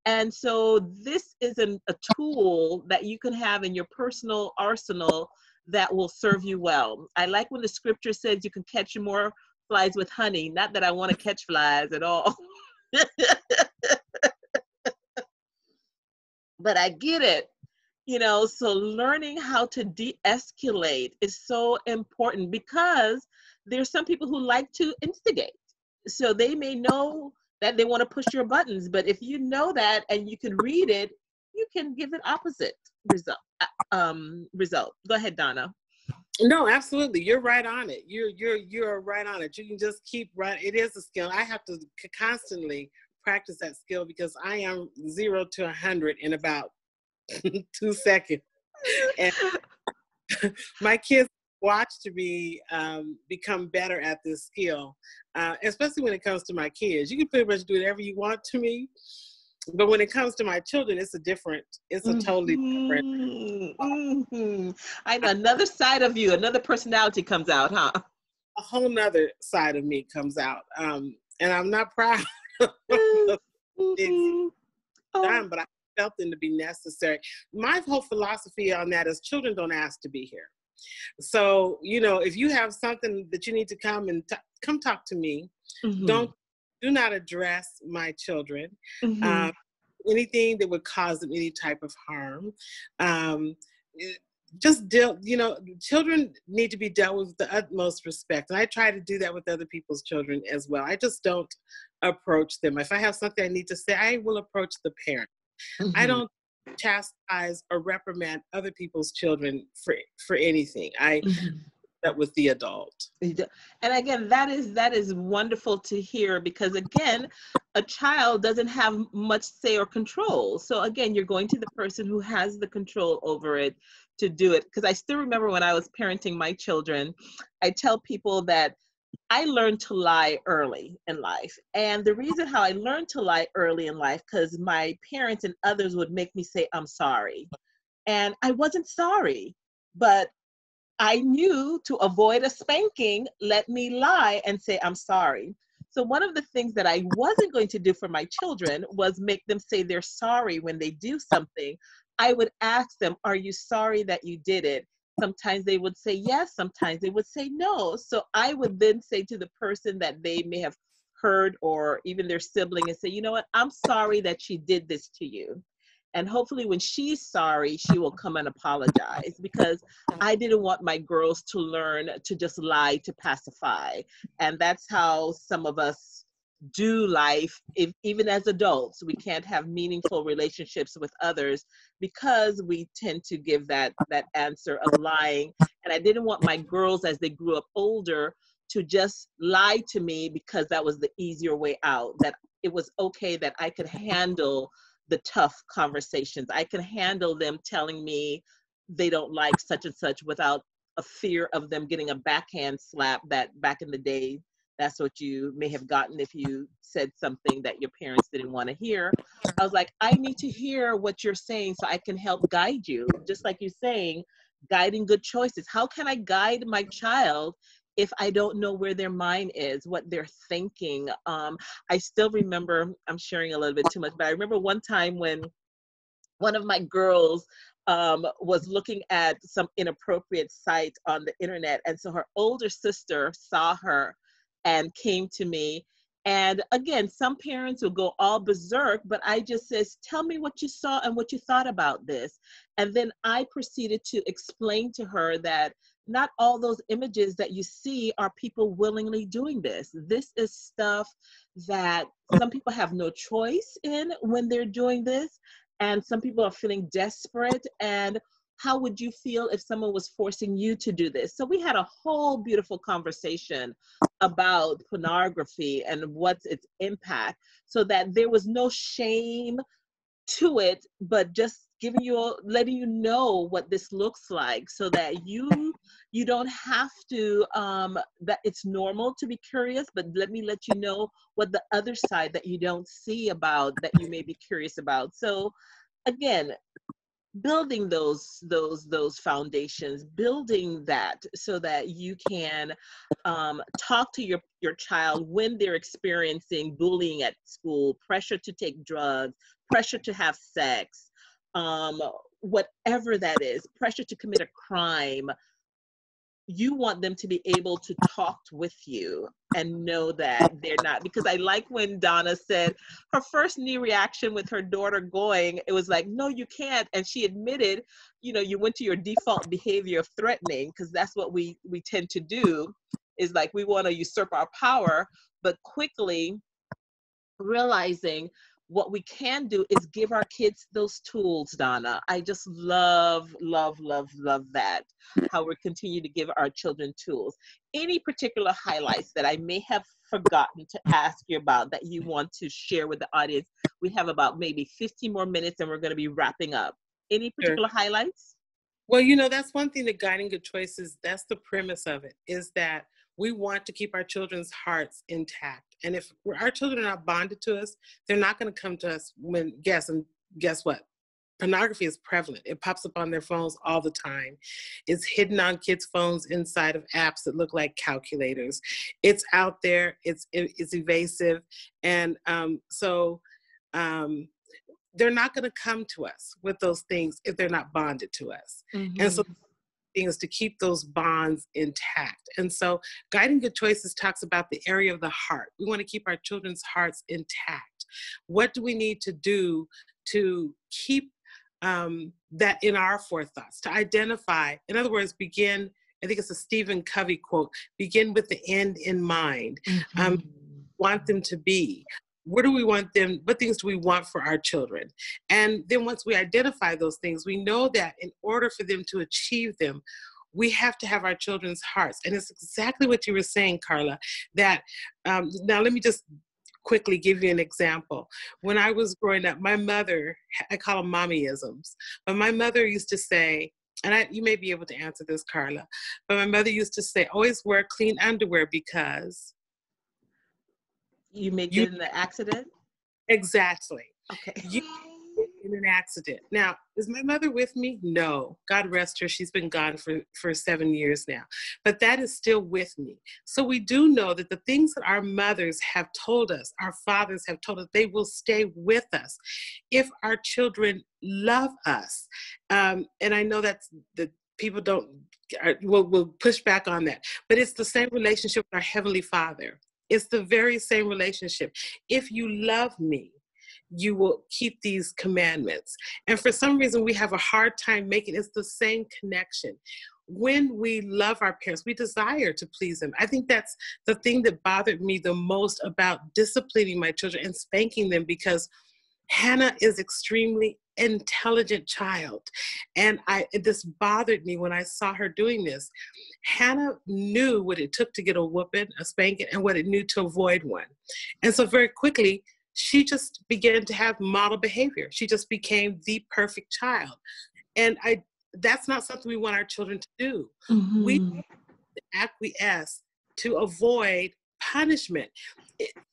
And so this is a tool that you can have in your personal arsenal that will serve you well. I like when the scripture says you can catch more flies with honey. Not that I want to catch flies at all. But I get it, so learning how to de-escalate is so important, because there's some people who like to instigate. So they may know that they want to push your buttons, but if you know that and you can read it, you can give it opposite. result. Go ahead, Donna. No, absolutely. You're right on it. You're right on it. You can just keep right. It is a skill. I have to constantly practice that skill because I am 0 to 100 in about 2 seconds. And my kids watch to be become better at this skill, especially when it comes to my kids. You can pretty much do whatever you want to me, but when it comes to my children, it's a totally different. Mm-hmm. I know another side of you, another personality comes out, huh? A whole nother side of me comes out, and I'm not proud of Mm-hmm. done, but I felt them to be necessary. My whole philosophy on that is children don't ask to be here. So, if you have something that you need to come and come talk to me, Mm-hmm. do not address my children. Mm-hmm. Anything that would cause them any type of harm. Just deal, children need to be dealt with the utmost respect. And I try to do that with other people's children as well. I just don't approach them. If I have something I need to say, I will approach the parent. Mm-hmm. I don't chastise or reprimand other people's children for anything. I Mm-hmm. that with the adult. And again, that is wonderful to hear, because again, a child doesn't have much say or control. So again, you're going to the person who has the control over it to do it. Because I still remember when I was parenting my children, I tell people that I learned to lie early in life. And the reason how I learned to lie early in life, because my parents and others would make me say, I'm sorry. And I wasn't sorry, but I knew to avoid a spanking, let me lie and say, I'm sorry. So one of the things that I wasn't going to do for my children was make them say they're sorry when they do something. I would ask them, are you sorry that you did it? Sometimes they would say yes, sometimes they would say no. So I would then say to the person that they may have heard, or even their sibling, and say, you know what, I'm sorry that she did this to you. And hopefully when she's sorry, she will come and apologize, because I didn't want my girls to learn to just lie to pacify. And that's how some of us do life. Even as adults, we can't have meaningful relationships with others because we tend to give that answer of lying. And I didn't want my girls, as they grew up older, to just lie to me because that was the easier way out, that it was okay, that I could handle the tough conversations. I can handle them telling me they don't like such and such without a fear of them getting a backhand slap, that back in the day, that's what you may have gotten if you said something that your parents didn't want to hear. I was like, I need to hear what you're saying so I can help guide you. Just like you're saying, guiding good choices. How can I guide my child if I don't know where their mind is, what they're thinking? I still remember, I'm sharing a little bit too much, but I remember one time when one of my girls was looking at some inappropriate site on the internet. And so her older sister saw her and came to me. And again, some parents will go all berserk, but I just says, tell me what you saw and what you thought about this. And then I proceeded to explain to her that not all those images that you see are people willingly doing this. This is stuff that some people have no choice in when they're doing this. And some people are feeling desperate. And how would you feel if someone was forcing you to do this? So we had a whole beautiful conversation about pornography and what's its impact, so that there was no shame to it, but just letting you know what this looks like, so that you don't have to, that it's normal to be curious, but let you know what the other side that you don't see about, that you may be curious about. So again, building those foundations, building that so that you can talk to your child when they're experiencing bullying at school, pressure to take drugs, pressure to have sex, whatever that is, pressure to commit a crime. You want them to be able to talk with you and know that they're not, because I like when Donna said her first knee reaction with her daughter going, it was like, no, you can't. And she admitted, you went to your default behavior of threatening, because that's what we tend to do, is like we want to usurp our power, but quickly realizing what we can do is give our kids those tools, Donna. I just love, love, love, love that, how we continue to give our children tools. Any particular highlights that I may have forgotten to ask you about that you want to share with the audience? We have about maybe 15 more minutes and we're going to be wrapping up. Any Sure. particular highlights? Well, you know, that's one thing that Guiding Good Choices, that's the premise of it, is that we want to keep our children's hearts intact. And if our children are not bonded to us, they're not going to come to us and guess what? Pornography is prevalent. It pops up on their phones all the time. It's hidden on kids' phones inside of apps that look like calculators. It's out there. It's evasive. And they're not going to come to us with those things if they're not bonded to us. Mm-hmm. And so things to keep those bonds intact. And so Guiding Good Choices talks about the area of the heart. We want to keep our children's hearts intact. What do we need to do to keep that in our forethoughts, to identify, in other words, begin, I think it's a Stephen Covey quote, begin with the end in mind. Mm-hmm. Want them to be. Where do we want them? What things do we want for our children? And then once we identify those things, we know that in order for them to achieve them, we have to have our children's hearts. And it's exactly what you were saying, Carla, that now let me just quickly give you an example. When I was growing up, my mother, I call them mommyisms, but my mother used to say, and you may be able to answer this, Carla, but my mother used to say, always wear clean underwear because you may get in an accident? Exactly. Okay. You in an accident. Now, is my mother with me? No. God rest her. She's been gone for 7 years now. But that is still with me. So we do know that the things that our mothers have told us, our fathers have told us, they will stay with us if our children love us. And I know that people will push back on that. But it's the same relationship with our Heavenly Father. It's the very same relationship. If you love me, you will keep these commandments. And for some reason, we have a hard time making it's the same connection. When we love our parents, we desire to please them. I think that's the thing that bothered me the most about disciplining my children and spanking them, because Hannah is extremely intelligent child. And this bothered me when I saw her doing this. Hannah knew what it took to get a whooping, a spanking, and what it knew to avoid one. And so very quickly, she just began to have model behavior. She just became the perfect child. And that's not something we want our children to do. Mm-hmm. We acquiesce to avoid punishment.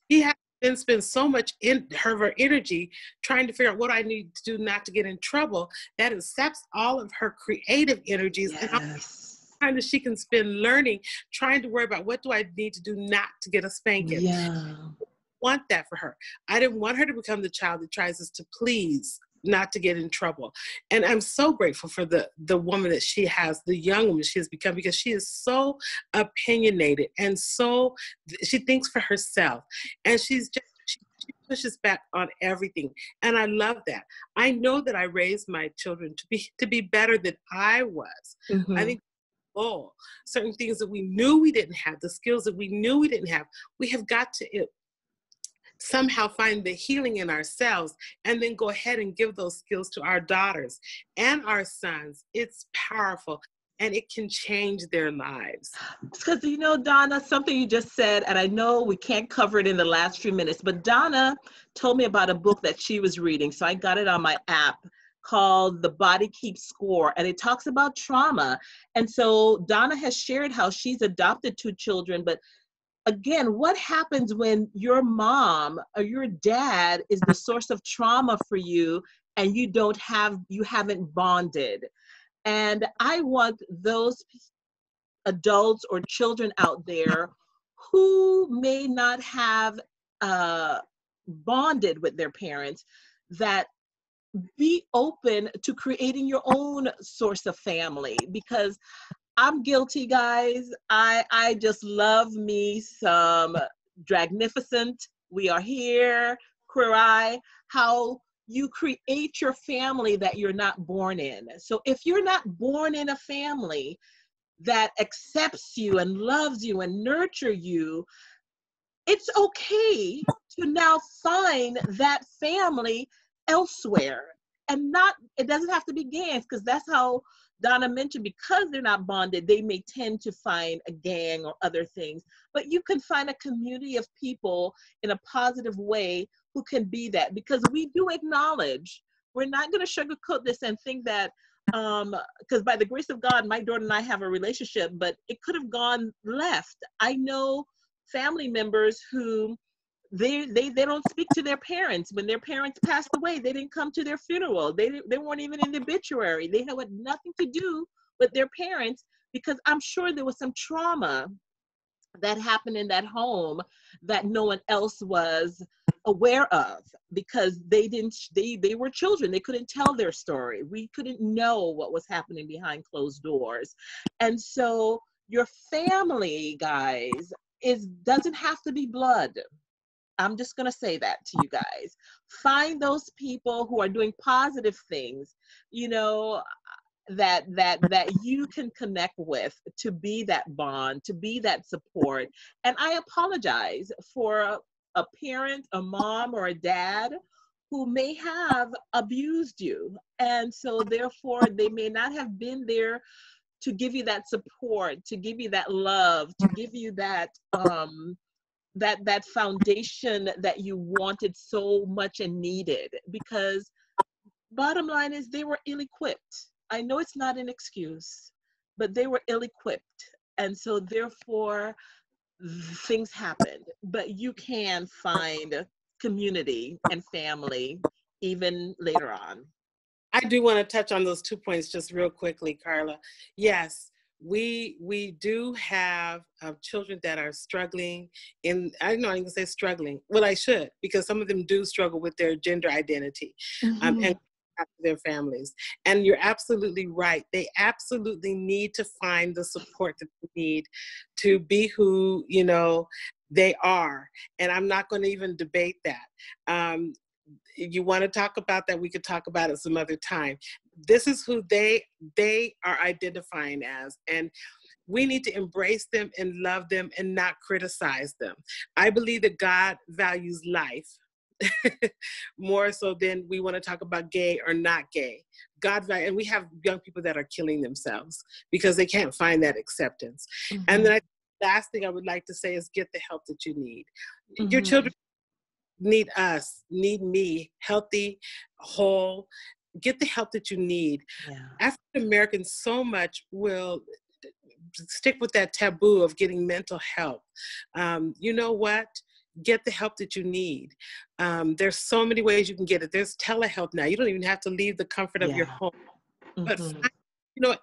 She has been spend so much in her energy trying to figure out what I need to do not to get in trouble, that it saps all of her creative energies. Yes. And all the time that she can spend learning, trying to worry about what do I need to do not to get a spanking. Yeah. Want that for her. I didn't want her to become the child that tries to please, not to get in trouble. And I'm so grateful for the woman that she has, the young woman she has become, because she is so opinionated and she thinks for herself, and she pushes back on everything. And I love that. I know that I raised my children to be better than I was. Mm-hmm. I think certain things that we knew we didn't have, the skills that we knew we didn't have, we have got to somehow find the healing in ourselves and then go ahead and give those skills to our daughters and our sons. It's powerful and it can change their lives. Because, Donna, something you just said, and I know we can't cover it in the last few minutes, but Donna told me about a book that she was reading. So I got it on my app called The Body Keeps Score, and it talks about trauma. And so Donna has shared how she's adopted 2 children, but again, what happens when your mom or your dad is the source of trauma for you and you haven't bonded? And I want those adults or children out there who may not have bonded with their parents, that be open to creating your own source of family, because I'm guilty, guys. I just love me some Dragnificent, We Are Here, Queer Eye, how you create your family that you're not born in. So if you're not born in a family that accepts you and loves you and nurture you, it's okay to now find that family elsewhere. And not, it doesn't have to be gangs, because that's how Donna mentioned, because they're not bonded, they may tend to find a gang or other things. But you can find a community of people in a positive way who can be that, because we do acknowledge, we're not going to sugarcoat this and think that, because by the grace of God, my daughter and I have a relationship, but it could have gone left. I know family members who they don't speak to their parents. When their parents passed away, they didn't come to their funeral. They weren't even in the obituary. They had nothing to do with their parents, because I'm sure there was some trauma that happened in that home that no one else was aware of, because they were children. They couldn't tell their story. We couldn't know what was happening behind closed doors. And so your family, guys, doesn't have to be blood. I'm just going to say that to you guys. Find those people who are doing positive things, you know, that you can connect with, to be that bond, to be that support. And I apologize for a parent, a mom, or a dad who may have abused you. And so therefore they may not have been there to give you that support, to give you that love, to give you that that foundation that you wanted so much and needed. Because bottom line is, they were ill-equipped. I know it's not an excuse, but they were ill-equipped. And so therefore things happened. But you can find community and family even later on. I do want to touch on those 2 points just real quickly, Carla. Yes, we do have children that are struggling in, I don't know, I can say struggling. Well, I should, because some of them do struggle with their gender identity, and their families. And you're absolutely right. They absolutely need to find the support that they need to be who, you know, they are. And I'm not going to even debate that. You want to talk about that, we could talk about it some other time. This is who they are identifying as, and we need to embrace them and love them and not criticize them. I believe that God values life more so than we want to talk about gay or not gay. And we have young people that are killing themselves because they can't find that acceptance. And then last thing I would like to say is get the help that you need. Your children need us, need me, healthy, whole. Get the help that you need. Yeah. African Americans so much will stick with that taboo of getting mental help. You know what? Get the help that you need. There's so many ways you can get it. There's telehealth now. You don't even have to leave the comfort of your home. But find, you know,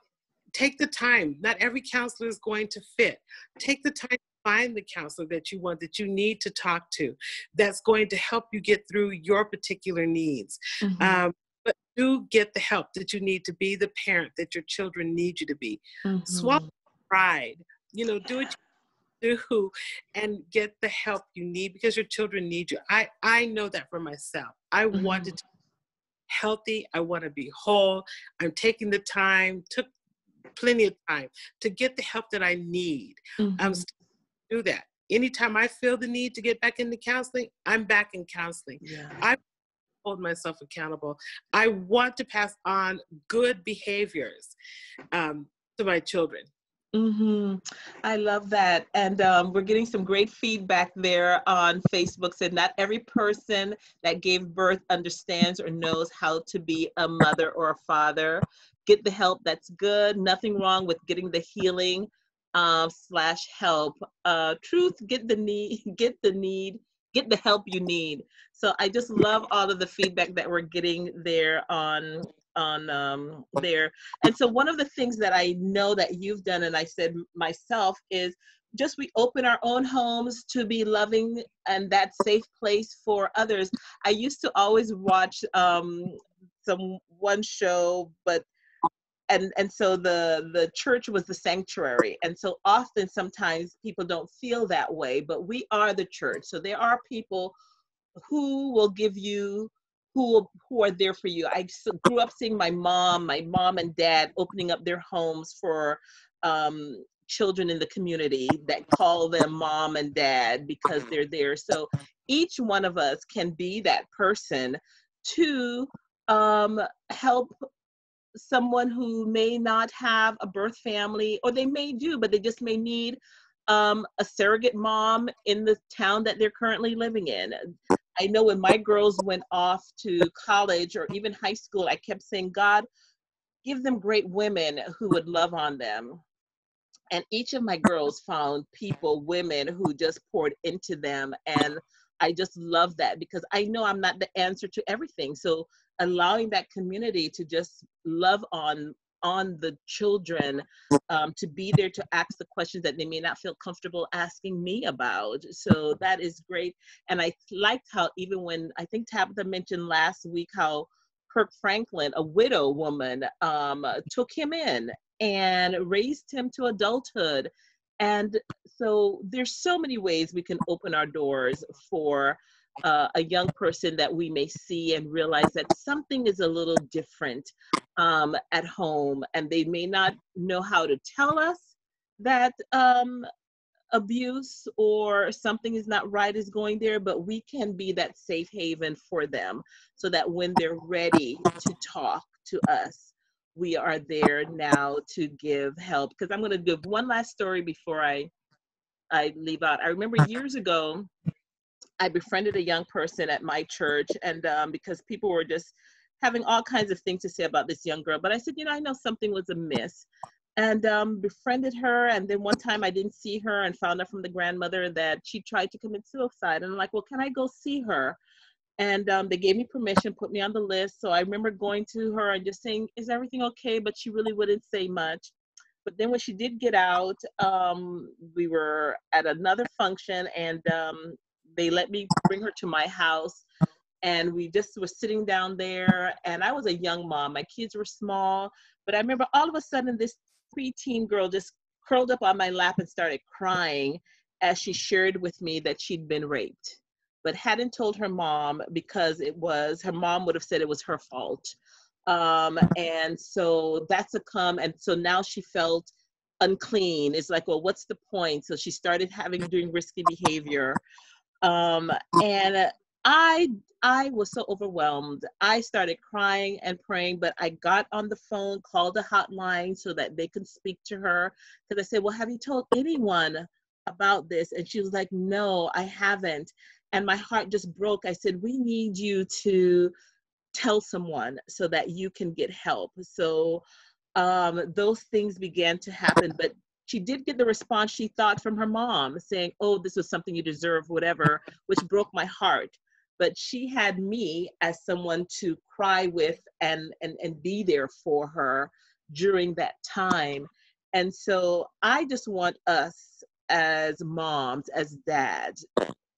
take the time. Not every counselor is going to fit. Take the time to find the counselor that you want, that you need to talk to, that's going to help you get through your particular needs. But do get the help that you need to be the parent that your children need you to be. Swallow pride. You know, do what you do and get the help you need, because your children need you. I know that for myself. I wanted to be healthy. I want to be whole. I'm taking the time, took plenty of time to get the help that I need. I'm still do that. Anytime I feel the need to get back into counseling, I'm back in counseling. I hold myself accountable. I want to pass on good behaviors to my children. I love that. And we're getting some great feedback there on Facebook. Said not every person that gave birth understands or knows how to be a mother or a father. Get the help. That's good. Nothing wrong with getting the healing / help. Truth, get the help you need. So I just love all of the feedback that we're getting there on there. And so one of the things that I know that you've done, and I said myself, is just we open our own homes to be loving and that safe place for others. I used to always watch one show, but and so the church was the sanctuary. And so often sometimes people don't feel that way, but we are the church. So there are people who will give you, who are there for you. I grew up seeing my mom and dad opening up their homes for children in the community that call them mom and dad because they're there. So each one of us can be that person to help someone who may not have a birth family, or they may do, but they just may need a surrogate mom in the town that they're currently living in. I know when my girls went off to college or even high school, I kept saying, God, give them great women who would love on them. And each of my girls found people, women who just poured into them. And I just love that, because I know I'm not the answer to everything. So allowing that community to just love on the children, to be there to ask the questions that they may not feel comfortable asking me about. So that is great. And I liked how, even when, I think Tabitha mentioned last week, how Kirk Franklin, a widow woman, took him in and raised him to adulthood. And so there's so many ways we can open our doors for a young person that we may see and realize that something is a little different at home, and they may not know how to tell us that abuse or something is not right is going there, but we can be that safe haven for them, so that when they're ready to talk to us, we are there now to give help. Because I'm going to give one last story before I leave out. I remember years ago, I befriended a young person at my church, and because people were just having all kinds of things to say about this young girl, but I said, I know something was amiss, and befriended her. And then one time I didn't see her and found out from the grandmother that she tried to commit suicide. And I'm like, well, can I go see her? And they gave me permission, put me on the list. So I remember going to her and just saying, is everything okay? But she really wouldn't say much. But then when she did get out, we were at another function, and they let me bring her to my house. And we just were sitting down there, and I was a young mom. My kids were small, but I remember all of a sudden this preteen girl just curled up on my lap and started crying as she shared with me that she'd been raped, but hadn't told her mom, because her mom would have said it was her fault. And so that's and so now she felt unclean. It's like, well, what's the point? So she started doing risky behavior. And I was so overwhelmed. I started crying and praying, but I got on the phone, called a hotline so that they could speak to her. Because I said, well, have you told anyone about this? And she was like, no, I haven't. And my heart just broke. I said, we need you to tell someone so that you can get help. So those things began to happen, but she did get the response she thought from her mom, saying, oh, this was something you deserve, whatever, which broke my heart. But she had me as someone to cry with and be there for her during that time. And so I just want us as moms, as dads,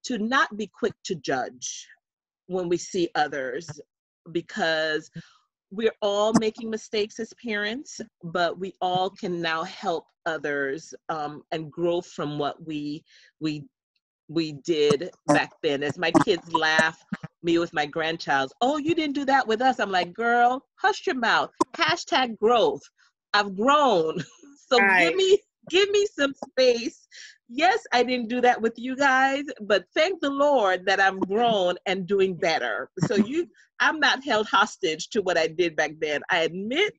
to not be quick to judge when we see others, because we're all making mistakes as parents, but we all can now help others and grow from what we did back then. As my kids laugh me with my grandchild, oh, you didn't do that with us. I'm like, girl, hush your mouth. Hashtag growth. I've grown. So Right. give me some space. Yes, I didn't do that with you guys, but thank the Lord that I've grown and doing better. So I'm not held hostage to what I did back then. I admit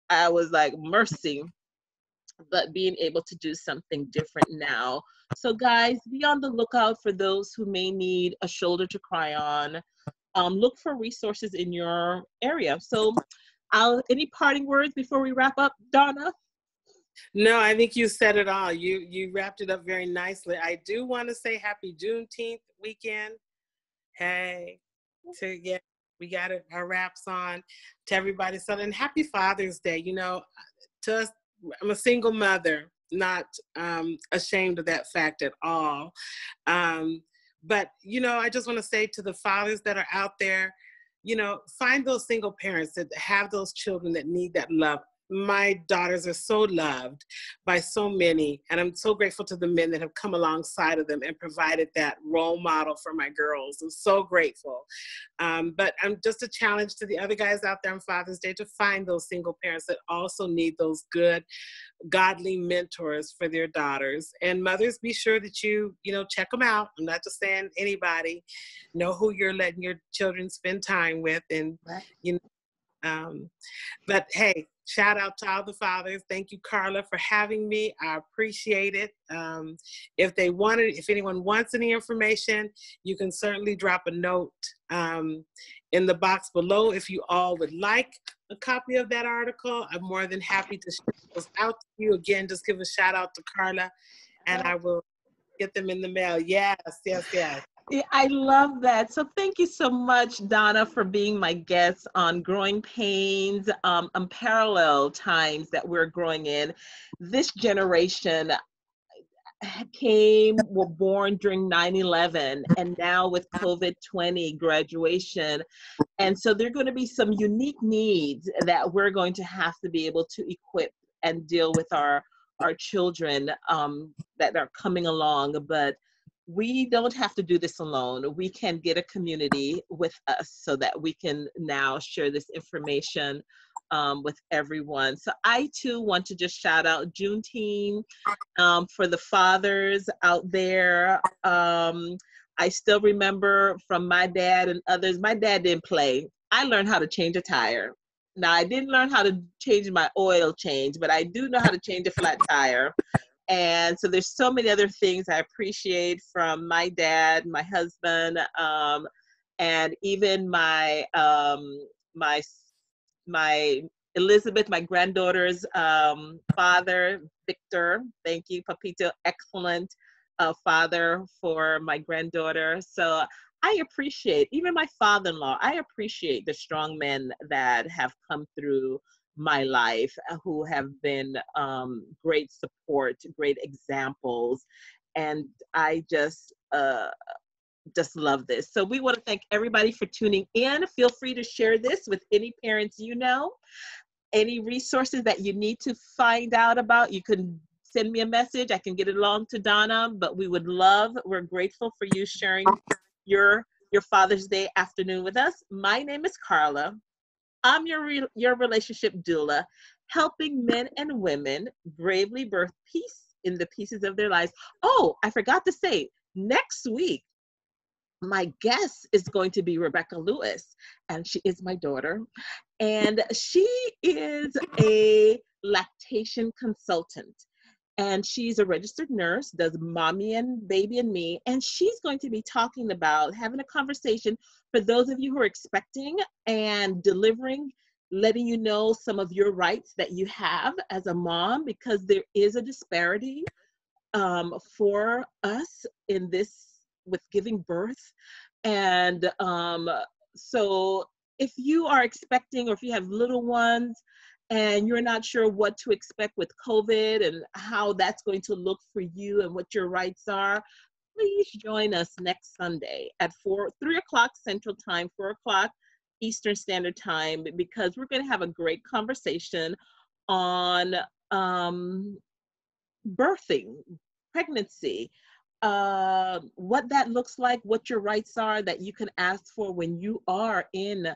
I was like, mercy, but being able to do something different now. So guys, be on the lookout for those who may need a shoulder to cry on. Look for resources in your area. So any parting words before we wrap up, Donna? No, I think you said it all. You wrapped it up very nicely. I do want to say happy Juneteenth weekend. Hey, we got our wraps on to everybody. So, and happy Father's Day. To us, I'm a single mother, not ashamed of that fact at all. But, I just want to say to the fathers that are out there, find those single parents that have those children that need that love my daughters are so loved by so many, and I'm so grateful to the men that have come alongside of them and provided that role model for my girls. I'm so grateful. But I'm just a challenge to the other guys out there on Father's Day to find those single parents that also need those good, godly mentors for their daughters. And mothers, be sure that you check them out. I'm not just saying anybody. Know who you're letting your children spend time with, and but hey, shout out to all the fathers. Thank you, Carla, for having me. I appreciate it. If anyone wants any information, you can certainly drop a note in the box below. If you all would like a copy of that article, I'm more than happy to share those out to you. Again, just give a shout out to Carla, and I will get them in the mail. Yes. Yeah, I love that. So thank you so much, Donna, for being my guest on Growing Pains, Unparalleled Times that we're growing in. This generation were born during 9/11, and now with COVID-20 graduation. And so there are going to be some unique needs that we're going to have to be able to equip and deal with our children that are coming along. But we don't have to do this alone. We can get a community with us so that we can now share this information with everyone. So I too want to just shout out Juneteenth for the fathers out there. I still remember from my dad and others, my dad didn't play. I learned how to change a tire. Now, I didn't learn how to change my oil change, but I do know how to change a flat tire. And so there's so many other things I appreciate from my dad, my husband, and even my Elizabeth, my granddaughter's father, Victor. Thank you, Papito. Excellent father for my granddaughter. So I appreciate, even my father-in-law, I appreciate the strong men that have come through my life who have been great support, great examples. And I just love this. So we want to thank everybody for tuning in. Feel free to share this with any parents you know. Any resources that you need to find out about, you can send me a message. I can get it along to Donna, but we're grateful for you sharing your Father's Day afternoon with us. My name is Carla. I'm your relationship doula, helping men and women bravely birth peace in the pieces of their lives. Oh, I forgot to say, next week, my guest is going to be Rebecca Lewis, and she is my daughter. And she is a lactation consultant. And she's a registered nurse, does mommy and baby and me. And she's going to be talking about having a conversation for those of you who are expecting and delivering, letting you know some of your rights that you have as a mom, because there is a disparity for us in this with giving birth. And so if you are expecting, or if you have little ones and you're not sure what to expect with COVID and how that's going to look for you and what your rights are, please join us next Sunday at 3 o'clock Central Time, 4 o'clock Eastern Standard Time, because we're going to have a great conversation on birthing, pregnancy, what that looks like, what your rights are that you can ask for when you are in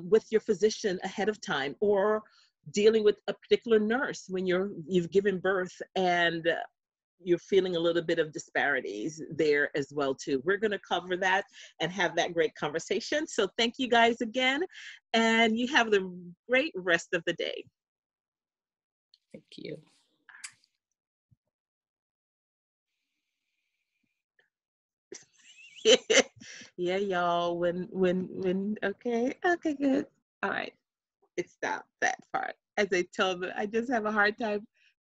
with your physician ahead of time, or dealing with a particular nurse when you've given birth and you're feeling a little bit of disparities there as well too. We're going to cover that and have that great conversation. So thank you guys again, and you have the great rest of the day. Thank you. Yeah, y'all, when okay, good. All right, it stopped that part. As I told them, I just have a hard time